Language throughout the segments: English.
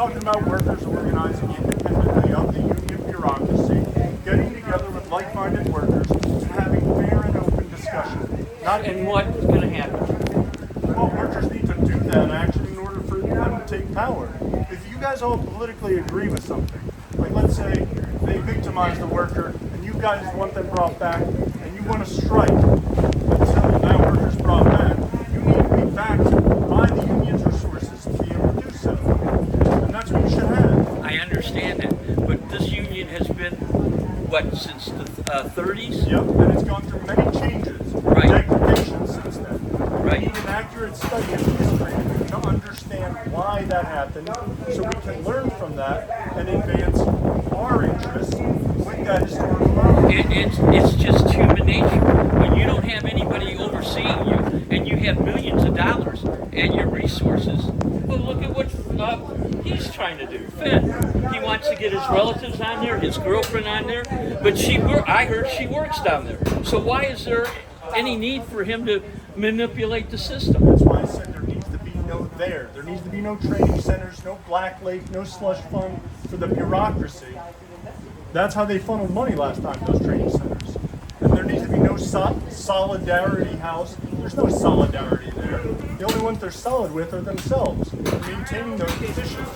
talking about workers organizing independently of the union bureaucracy, getting together with like-minded workers, and having fair and open discussion. And what's going to happen? Well, workers need to do that actually in order for them to take power. If you guys all politically agree with something, like let's say they victimize the worker and you guys want them brought back and you want to strike until that worker's brought back, you need to be backed by the union's resources to be able to do so. And that's what you should have. I understand that, but this union has been, what, since the 30s? Yep, and it's gone through many changes, Right. degradation since then. Right. We need an accurate study of history to understand why that happened, so we can learn from that and advance our interests with that historical knowledge. It's just human nature. When you don't have anybody overseeing you, and you have millions of dollars and your resources, well, look at what he's trying to do. Finn, he wants to get his relatives on there, his girlfriend on there, but I heard she works down there. So why is there any need for him to manipulate the system? That's why I said there needs to be there needs to be no training centers, no Black Lake, no slush fund for the bureaucracy. That's how they funneled money last time, those training centers. And there needs to be no solidarity house. There's no solidarity there. The only ones they're solid with are themselves, maintaining those positions,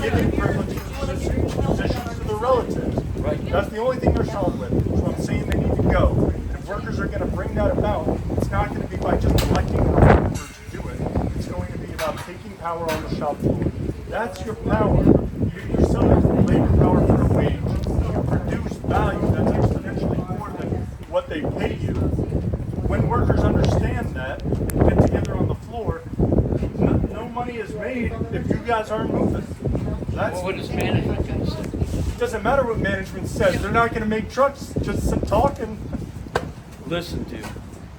giving privileged positions to their relatives. Right. That's the only thing they're solid with. So I'm saying they need to go. And if workers are going to bring that about, it's not going to be by just electing a worker to do it. It's going to be about taking power on the shop floor. That's your power. You sell your labor power for a wage. You produce value that's exponentially more than what they pay you. When workers understand that, get together on the floor, no money is made if you guys aren't moving. That's, Well, what is management going to say? it doesn't matter what management says. They're not going to make trucks just talking. Listen, dude,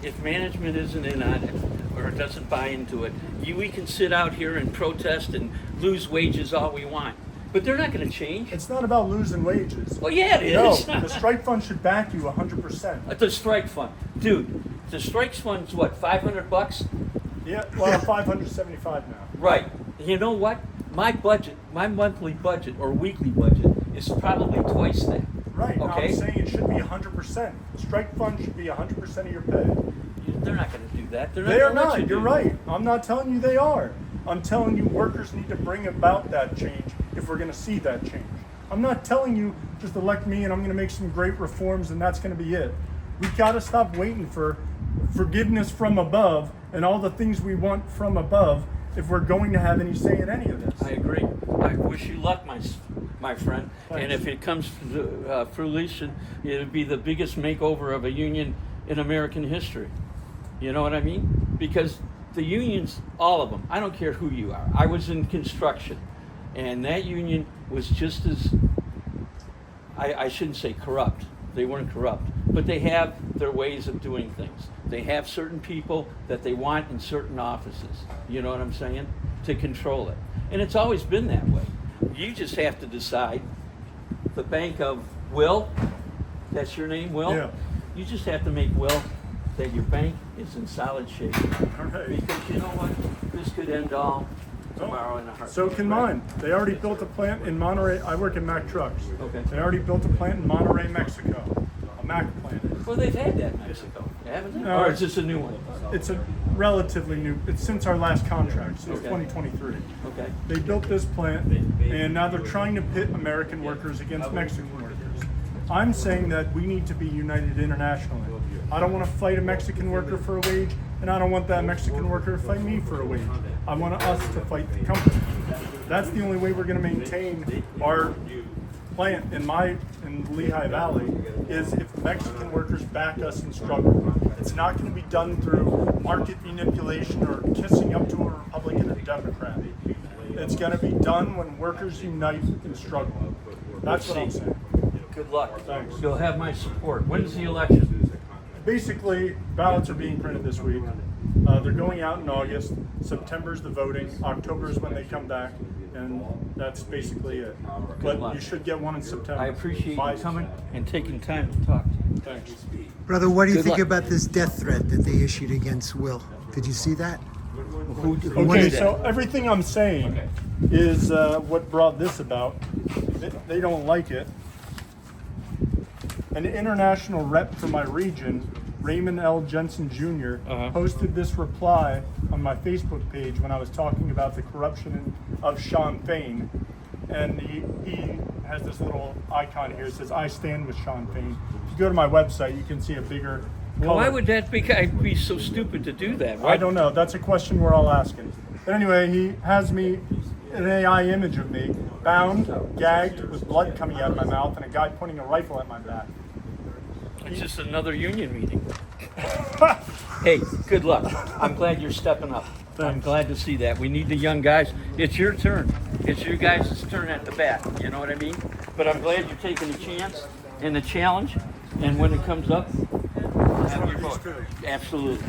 if management isn't in on it or doesn't buy into it, we can sit out here and protest and lose wages all we want. But they're not going to change. It's not about losing wages. Well, yeah, it No, is. the strike fund should back you 100%. The strike fund. Dude, the strikes fund's what, $500? Yeah, well, 575 now. Right. You know what? My budget, my monthly budget or weekly budget is probably twice that. Right. Now Okay? I'm saying it should be 100%. The strike fund should be 100% of your pay. They're not going to do that. They are gonna let you not. do You're that. right. I'm not telling you they are. I'm telling you workers need to bring about that change if we're going to see that change. I'm not telling you just elect me and I'm going to make some great reforms and that's going to be it. We've got to stop waiting for forgiveness from above and all the things we want from above if we're going to have any say in any of this. I agree. I wish you luck, my friend. Thanks. And if it comes to fruition, it'll be the biggest makeover of a union in American history. You know what I mean? Because the unions, all of them, I don't care who you are. I was in construction, and that union was just as, I shouldn't say corrupt. They weren't corrupt, but they have their ways of doing things. They have certain people that they want in certain offices. You know what I'm saying? To control it. And it's always been that way. You just have to decide. The bank of Will, that's your name, Will? Yeah. You just have to make Will that your bank is in solid shape. All right. Because you know what? This could end all tomorrow in a heartbeat. So can right? mine. They already built a plant in Monterey. I work in Mack Trucks. Okay. They already built a plant in Monterey, Mexico. A Mack plant. Well, they've had that in Mexico, haven't they? No, Or is this a new one? It's a relatively new, it's since our last contract, since Okay. 2023. Okay. They built this plant and now they're trying to pit American workers against Mexican workers. I'm saying that we need to be united internationally. I don't want to fight a Mexican worker for a wage, and I don't want that Mexican worker to fight me for a wage. I want us to fight the company. That's the only way we're going to maintain our plant in Lehigh Valley is if Mexican workers back us and struggle. It's not going to be done through market manipulation or kissing up to a Republican or Democrat. It's going to be done when workers unite and struggle. That's what I'm saying. Good luck. Thanks. You'll have my support. When's the election? Basically, ballots are being printed this week. They're going out in August. September's the voting. October is when they come back, and that's basically it. But luck. you should get one in September. I appreciate By- you coming and taking time to talk to me. Thanks. Brother, what do you Good think luck. about this death threat that they issued against Will? Did you see that? Who Okay, did that? so everything I'm saying is what brought this about. They don't like it. An international rep for my region, Raymond L. Jensen Jr., posted this reply on my Facebook page when I was talking about the corruption of Sean Fain. And he has this little icon here. It says, "I stand with Sean Fain." If you go to my website, you can see a bigger color. Well, why would that guy be so stupid to do that? Why? I don't know. That's a question we're all asking. But anyway, he has me, an AI image of me, bound, gagged, with blood coming out of my mouth, and a guy pointing a rifle at my back. It's just another union meeting. Hey, good luck. I'm glad you're stepping up. I'm Thanks. glad to see that. We need the young guys. It's your turn. It's your guys' turn at the bat. You know what I mean? But I'm glad you're taking the chance and the challenge. And when it comes up, have your vote. Absolutely.